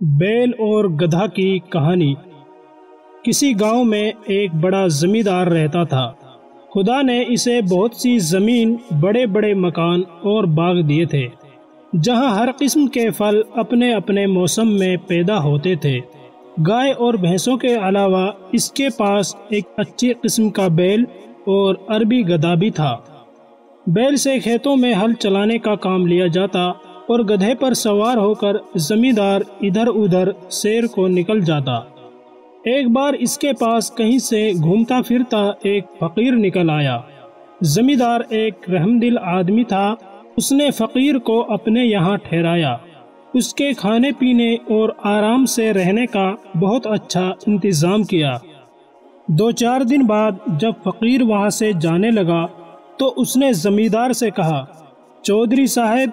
بیل اور گدھا کی کہانی۔ کسی گاؤں میں ایک بڑا زمیندار رہتا تھا۔ خدا نے اسے بہت سی زمین، بڑے بڑے مکان اور باغ دیے تھے، جہاں ہر قسم کے پھل اپنے اپنے موسم میں پیدا ہوتے تھے۔ گائے اور بھینسوں کے علاوہ اس کے پاس ایک اچھی قسم کا بیل اور عربی گدھا بھی تھا۔ بیل سے کھیتوں میں ہل چلانے کا کام لیا جاتا اور گدھے پر سوار ہو کر زمیندار ادھر ادھر سیر کو نکل جاتا۔ ایک بار اس کے پاس کہیں سے گھومتا پھرتا ایک فقیر نکل آیا۔ زمیندار ایک رحم دل آدمی تھا۔ اس نے فقیر کو اپنے یہاں ٹھہرایا، اس کے کھانے پینے اور آرام سے رہنے کا بہت اچھا انتظام کیا۔ 2-4 دن بعد جب فقیر وہاں سے جانے لگا تو اس نے زمیندار سے کہا، چودھری صاحب،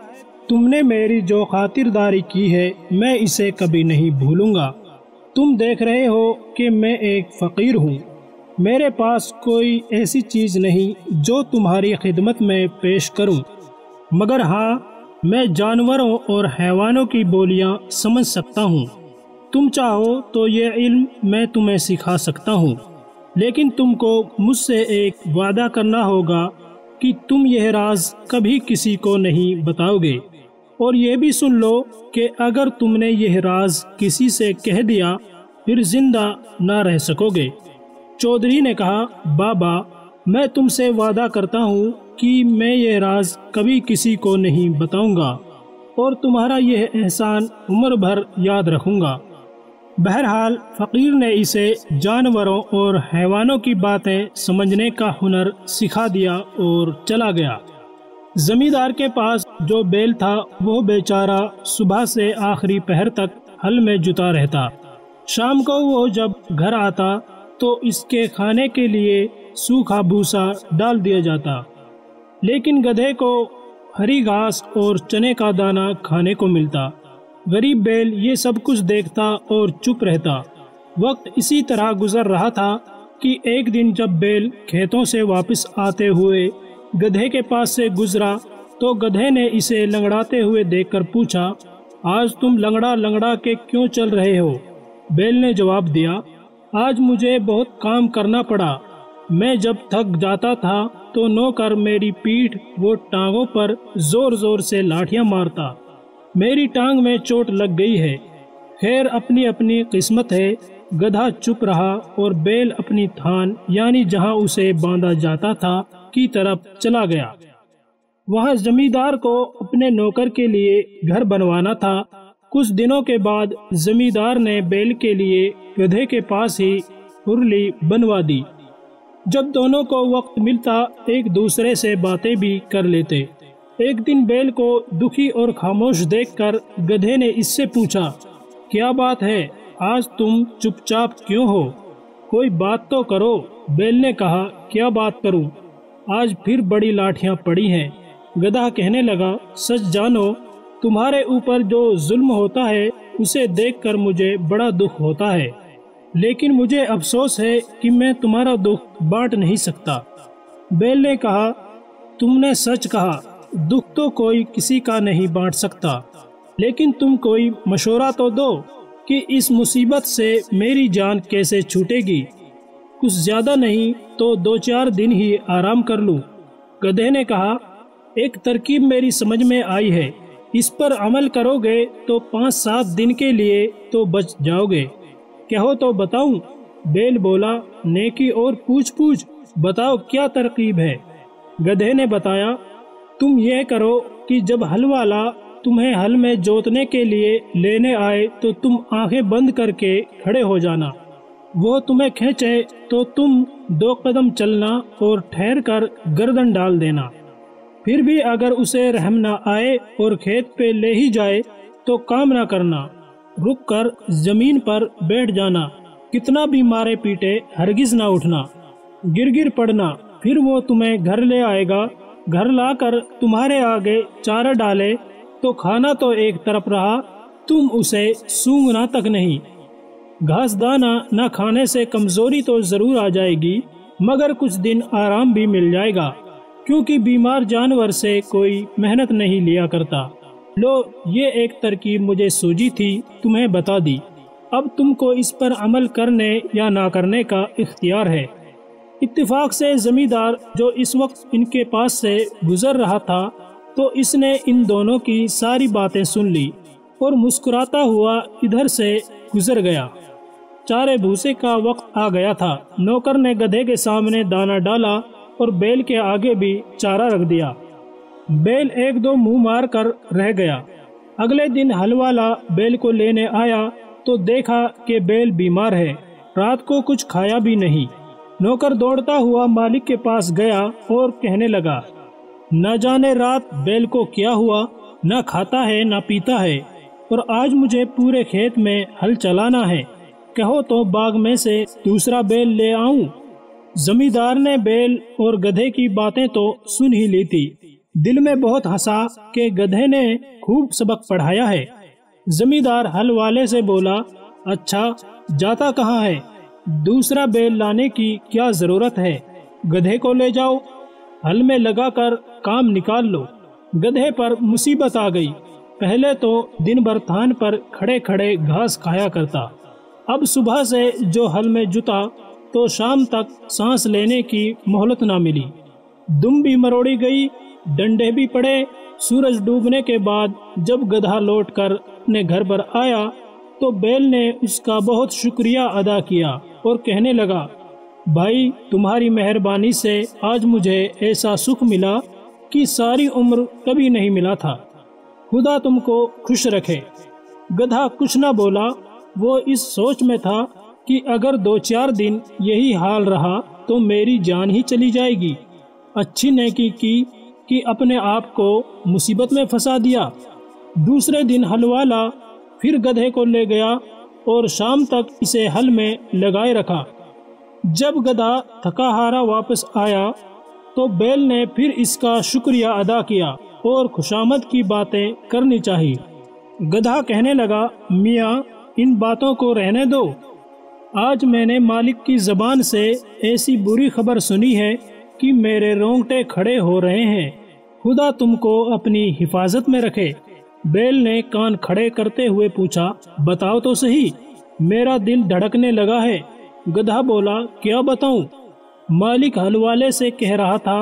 تم نے میری جو خاطرداری کی ہے میں اسے کبھی نہیں بھولوں گا۔ تم دیکھ رہے ہو کہ میں ایک فقیر ہوں، میرے پاس کوئی ایسی چیز نہیں جو تمہاری خدمت میں پیش کروں، مگر ہاں، میں جانوروں اور حیوانوں کی بولیاں سمجھ سکتا ہوں۔ تم چاہو تو یہ علم میں تمہیں سکھا سکتا ہوں، لیکن تم کو مجھ سے ایک وعدہ کرنا ہوگا کہ تم یہ راز کبھی کسی کو نہیں بتاؤ گے، اور یہ بھی سن لو کہ اگر تم نے یہ راز کسی سے کہہ دیا پھر زندہ نہ رہ سکو گے۔ چودھری نے کہا، بابا، میں تم سے وعدہ کرتا ہوں کہ میں یہ راز کبھی کسی کو نہیں بتاؤں گا اور تمہارا یہ احسان عمر بھر یاد رکھوں گا۔ بہرحال فقیر نے اسے جانوروں اور حیوانوں کی باتیں سمجھنے کا ہنر سکھا دیا اور چلا گیا۔ زمیندار کے پاس جو بیل تھا وہ بیچارہ صبح سے آخری پہر تک ہل میں جتا رہتا۔ شام کو وہ جب گھر آتا تو اس کے کھانے کے لیے سوکھا بھوسا ڈال دیا جاتا، لیکن گدھے کو ہری گھاس اور چنے کا دانہ کھانے کو ملتا۔ غریب بیل یہ سب کچھ دیکھتا اور چپ رہتا۔ وقت اسی طرح گزر رہا تھا کہ ایک دن جب بیل کھیتوں سے واپس آتے ہوئے گدھے کے پاس سے گزرا تو گدھے نے اسے لنگڑاتے ہوئے دیکھ کر پوچھا، آج تم لنگڑا لنگڑا کے کیوں چل رہے ہو؟ بیل نے جواب دیا، آج مجھے بہت کام کرنا پڑا۔ میں جب تھک جاتا تھا تو نوکر میری پیٹھ و ٹانگوں پر زور زور سے لاٹھیاں مارتا، میری ٹانگ میں چوٹ لگ گئی ہے۔ خیر، اپنی اپنی قسمت ہے۔ گدھا چپ رہا اور بیل اپنی تھان یعنی جہاں اسے باندھا جاتا تھا کی طرف چلا گیا۔ وہاں زمیندار کو اپنے نوکر کے لیے گھر بنوانا تھا۔ کچھ دنوں کے بعد زمیندار نے بیل کے لیے گدھے کے پاس ہی ہرلی بنوا دی۔ جب دونوں کو وقت ملتا ایک دوسرے سے باتیں بھی کر لیتے۔ ایک دن بیل کو دکھی اور خاموش دیکھ کر گدھے نے اس سے پوچھا، کیا بات ہے؟ آج تم چپ چاپ کیوں ہو؟ کوئی بات تو کرو۔ بیل نے کہا، کیا بات کروں؟ آج پھر بڑی لاٹھیاں پڑی ہیں۔ گدھا کہنے لگا، سچ جانو، تمہارے اوپر جو ظلم ہوتا ہے اسے دیکھ کر مجھے بڑا دکھ ہوتا ہے، لیکن مجھے افسوس ہے کہ میں تمہارا دکھ بانٹ نہیں سکتا۔ بیل نے کہا، تم نے سچ کہا، دکھ تو کوئی کسی کا نہیں بانٹ سکتا، لیکن تم کوئی مشورہ تو دو کہ اس مصیبت سے میری جان کیسے چھوٹے گی۔ کچھ زیادہ نہیں تو 2-4 دن ہی آرام کر لوں۔ گدھے نے کہا، ایک ترکیب میری سمجھ میں آئی ہے، اس پر عمل کرو گے تو 5-7 دن کے لیے تو بچ جاؤ گے۔ کہو تو بتاؤں؟ بیل بولا، نیکی اور پوچھ بتاؤ کیا ترکیب ہے؟ گدھے نے بتایا، تم یہ کرو کہ جب ہل والا تمہیں ہل میں جوتنے کے لیے لینے آئے تو تم آنکھیں بند کر کے کھڑے ہو جانا۔ وہ تمہیں کھینچے تو تم 2 قدم چلنا اور ٹھہر کر گردن ڈال دینا۔ پھر بھی اگر اسے رحم نہ آئے اور کھیت پہ لے ہی جائے تو کام نہ کرنا، رک کر زمین پر بیٹھ جانا، کتنا بھی مارے پیٹے ہرگز نہ اٹھنا، گر پڑنا۔ پھر وہ تمہیں گھر لے آئے گا، گھر لا کر تمہارے آگے چارہ ڈالے تو کھانا تو ایک طرف رہا، تم اسے سونگنا تک نہیں۔ گھاس دانا نہ کھانے سے کمزوری تو ضرور آ جائے گی، مگر کچھ دن آرام بھی مل جائے گا، کیونکہ بیمار جانور سے کوئی محنت نہیں لیا کرتا۔ لو یہ ایک ترکیب مجھے سوجی تھی، تمہیں بتا دی، اب تم کو اس پر عمل کرنے یا نہ کرنے کا اختیار ہے۔ اتفاق سے زمیندار جو اس وقت ان کے پاس سے گزر رہا تھا تو اس نے ان دونوں کی ساری باتیں سن لی اور مسکراتا ہوا ادھر سے گزر گیا۔ چارے بھوسے کا وقت آ گیا تھا۔ نوکر نے گدھے کے سامنے دانا ڈالا اور بیل کے آگے بھی چارہ رکھ دیا۔ بیل ایک دو منہ مار کر رہ گیا۔ اگلے دن ہل والا بیل کو لینے آیا تو دیکھا کہ بیل بیمار ہے، رات کو کچھ کھایا بھی نہیں۔ نوکر دوڑتا ہوا مالک کے پاس گیا اور کہنے لگا، نہ جانے رات بیل کو کیا ہوا، نہ کھاتا ہے نہ پیتا ہے، اور آج مجھے پورے کھیت میں ہل چلانا ہے، کہو تو باغ میں سے دوسرا بیل لے آؤں۔ زمیندار نے بیل اور گدھے کی باتیں تو سن ہی لی تھی، دل میں بہت ہنسا کہ گدھے نے خوب سبق پڑھایا ہے۔ زمیندار ہل والے سے بولا، اچھا جاتا کہاں ہے؟ دوسرا بیل لانے کی کیا ضرورت ہے، گدھے کو لے جاؤ، ہل میں لگا کر کام نکال لو۔ گدھے پر مصیبت آ گئی، پہلے تو دن بھر تھان پر کھڑے کھڑے گھاس کھایا کرتا، اب صبح سے جو ہل میں جتا تو شام تک سانس لینے کی مہلت نہ ملی۔ دم بھی مروڑی گئی، ڈنڈے بھی پڑے۔ سورج ڈوبنے کے بعد جب گدھا لوٹ کر اپنے گھر پر آیا تو بیل نے اس کا بہت شکریہ ادا کیا اور کہنے لگا، بھائی تمہاری مہربانی سے آج مجھے ایسا سکھ ملا کہ ساری عمر کبھی نہیں ملا تھا، خدا تم کو خوش رکھے۔ گدھا کچھ نہ بولا، وہ اس سوچ میں تھا کہ اگر 2-4 دن یہی حال رہا تو میری جان ہی چلی جائے گی۔ اچھی نیکی کی کہ اپنے آپ کو مصیبت میں پھنسا دیا۔ دوسرے دن ہل والا پھر گدھے کو لے گیا اور شام تک اسے ہل میں لگائے رکھا۔ جب گدھا تھکا ہارا واپس آیا تو بیل نے پھر اس کا شکریہ ادا کیا اور خوشامد کی باتیں کرنی چاہی۔ گدھا کہنے لگا، میاں ان باتوں کو رہنے دو، آج میں نے مالک کی زبان سے ایسی بری خبر سنی ہے کہ میرے رونگٹے کھڑے ہو رہے ہیں، خدا تم کو اپنی حفاظت میں رکھے۔ بیل نے کان کھڑے کرتے ہوئے پوچھا، بتاؤ تو صحیح، میرا دل دھڑکنے لگا ہے۔ گدھا بولا، کیا بتاؤں؟ مالک ہل والے سے کہہ رہا تھا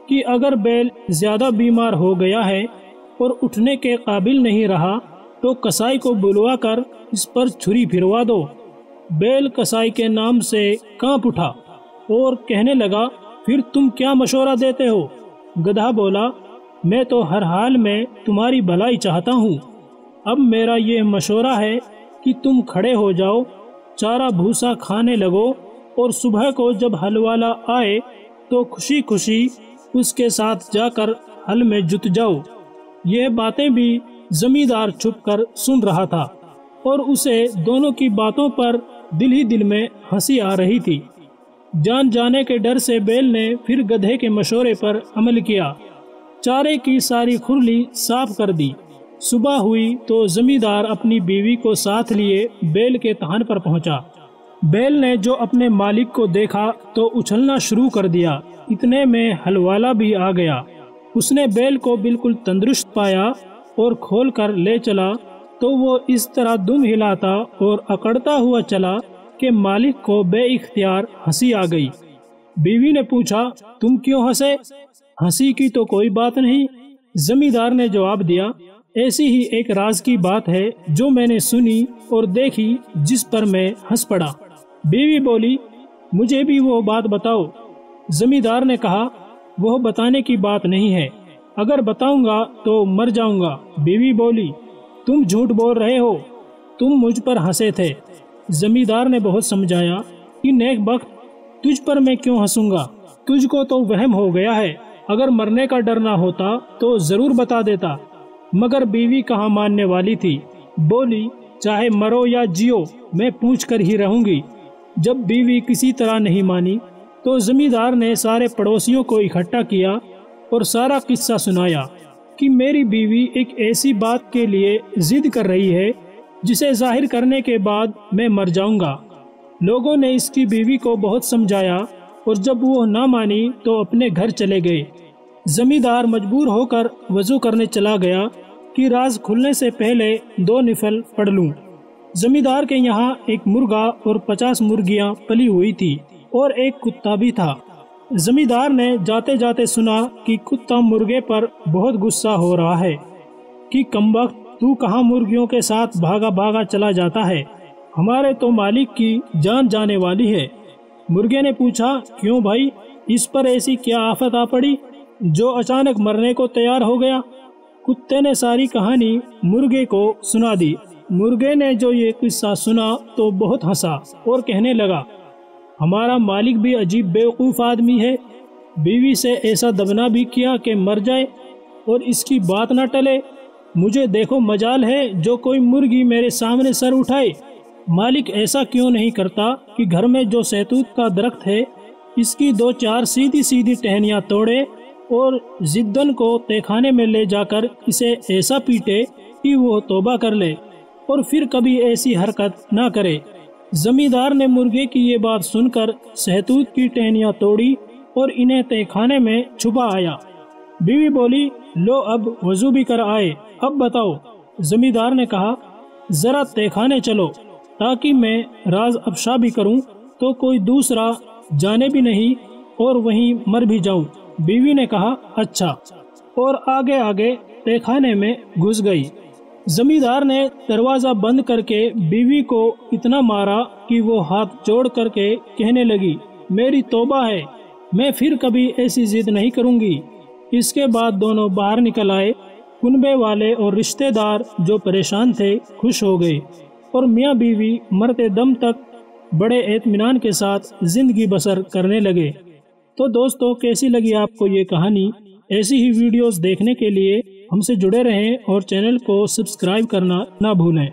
کہ اگر بیل زیادہ بیمار ہو گیا ہے اور اٹھنے کے قابل نہیں رہا تو کسائی کو بلوا کر اس پر چھری پھروا دو۔ بیل کسائی کے نام سے کانپ اٹھا اور کہنے لگا، پھر تم کیا مشورہ دیتے ہو؟ گدھا بولا، میں تو ہر حال میں تمہاری بھلائی چاہتا ہوں، اب میرا یہ مشورہ ہے کہ تم کھڑے ہو جاؤ، چارہ بھوسا کھانے لگو اور صبح کو جب ہل والا آئے تو خوشی خوشی اس کے ساتھ جا کر ہل میں جت جاؤ۔ یہ باتیں بھی زمیندار چھپ کر سن رہا تھا اور اسے دونوں کی باتوں پر دل ہی دل میں ہنسی آ رہی تھی۔ جان جانے کے ڈر سے بیل نے پھر گدھے کے مشورے پر عمل کیا، چارے کی ساری کھرلی صاف کر دی۔ صبح ہوئی تو زمیندار اپنی بیوی کو ساتھ لیے بیل کے تھان پر پہنچا۔ بیل نے جو اپنے مالک کو دیکھا تو اچھلنا شروع کر دیا، اتنے میں ہل والا بھی آ گیا۔ اس نے بیل کو بالکل تندرست پایا اور کھول کر لے چلا تو وہ اس طرح دم ہلاتا اور اکڑتا ہوا چلا کہ مالک کو بے اختیار ہنسی آ گئی۔ بیوی نے پوچھا، تم کیوں ہنسے؟ ہنسی کی تو کوئی بات نہیں، زمیندار نے جواب دیا، ایسی ہی ایک راز کی بات ہے جو میں نے سنی اور دیکھی جس پر میں ہنس پڑا۔ بیوی بولی، مجھے بھی وہ بات بتاؤ۔ زمیندار نے کہا، وہ بتانے کی بات نہیں ہے، اگر بتاؤں گا تو مر جاؤں گا۔ بیوی بولی، تم جھوٹ بول رہے ہو، تم مجھ پر ہنسے تھے۔ زمیندار نے بہت سمجھایا کہ نیک بخت، تجھ پر میں کیوں ہنسوں گا، تجھ کو تو وہم ہو گیا ہے، اگر مرنے کا ڈر نہ ہوتا تو ضرور بتا دیتا۔ مگر بیوی کہاں ماننے والی تھی، بولی، چاہے مرو یا جیو میں پوچھ کر ہی رہوں گی۔ جب بیوی کسی طرح نہیں مانی تو زمیندار نے سارے پڑوسیوں کو اکٹھا کیا اور سارا قصہ سنایا کہ میری بیوی ایک ایسی بات کے لیے ضد کر رہی ہے جسے ظاہر کرنے کے بعد میں مر جاؤں گا۔ لوگوں نے اس کی بیوی کو بہت سمجھایا اور جب وہ نہ مانی تو اپنے گھر چلے گئے۔ زمیندار مجبور ہو کر وضو کرنے چلا گیا کہ راز کھلنے سے پہلے 2 نفل پڑھ لوں۔ زمیندار کے یہاں ایک مرغا اور 50 مرغیاں پلی ہوئی تھی اور ایک کتا بھی تھا۔ زمیندار نے جاتے جاتے سنا کہ کتا مرغے پر بہت غصہ ہو رہا ہے کہ کمبخت تو کہاں مرغیوں کے ساتھ بھاگا بھاگا چلا جاتا ہے، ہمارے تو مالک کی جان جانے والی ہے۔ مرغے نے پوچھا، کیوں بھائی، اس پر ایسی کیا آفت آ پڑی جو اچانک مرنے کو تیار ہو گیا؟ کتے نے ساری کہانی مرغے کو سنا دی۔ مرغے نے جو یہ قصہ سنا تو بہت ہنسا اور کہنے لگا، ہمارا مالک بھی عجیب بیوقوف آدمی ہے، بیوی سے ایسا دبنا بھی کیا کہ مر جائے اور اس کی بات نہ ٹلے۔ مجھے دیکھو مجال ہے جو کوئی مرغی میرے سامنے سر اٹھائے۔ مالک ایسا کیوں نہیں کرتا کہ گھر میں جو سہتوت کا درخت ہے اس کی 2-4 سیدھی سیدھی ٹہنیاں توڑے اور زدن کو تہخانے میں لے جا کر اسے ایسا پیٹے کہ وہ توبہ کر لے اور پھر کبھی ایسی حرکت نہ کرے۔ زمیندار نے مرغے کی یہ بات سن کر سہتوت کی ٹہنیاں توڑی اور انہیں تہخانے میں چھپا آیا۔ بیوی بولی، لو اب وضو بھی کر آئے، اب بتاؤ۔ زمیندار نے کہا، ذرا تہخانے چلو تاکہ میں راز افشا بھی کروں تو کوئی دوسرا جانے بھی نہیں اور وہیں مر بھی جاؤں۔ بیوی نے کہا، اچھا، اور آگے آگے تہخانے میں گھس گئی۔ زمیندار نے دروازہ بند کر کے بیوی کو اتنا مارا کہ وہ ہاتھ جوڑ کر کے کہنے لگی، میری توبہ ہے، میں پھر کبھی ایسی ضد نہیں کروں گی۔ اس کے بعد دونوں باہر نکل آئے۔ کنبے والے اور رشتہ دار جو پریشان تھے خوش ہو گئے اور میاں بیوی مرتے دم تک بڑے اطمینان کے ساتھ زندگی بسر کرنے لگے۔ تو دوستو، کیسی لگی آپ کو یہ کہانی؟ ایسی ہی ویڈیوز دیکھنے کے لیے ہم سے جڑے رہیں اور چینل کو سبسکرائب کرنا نہ بھولیں۔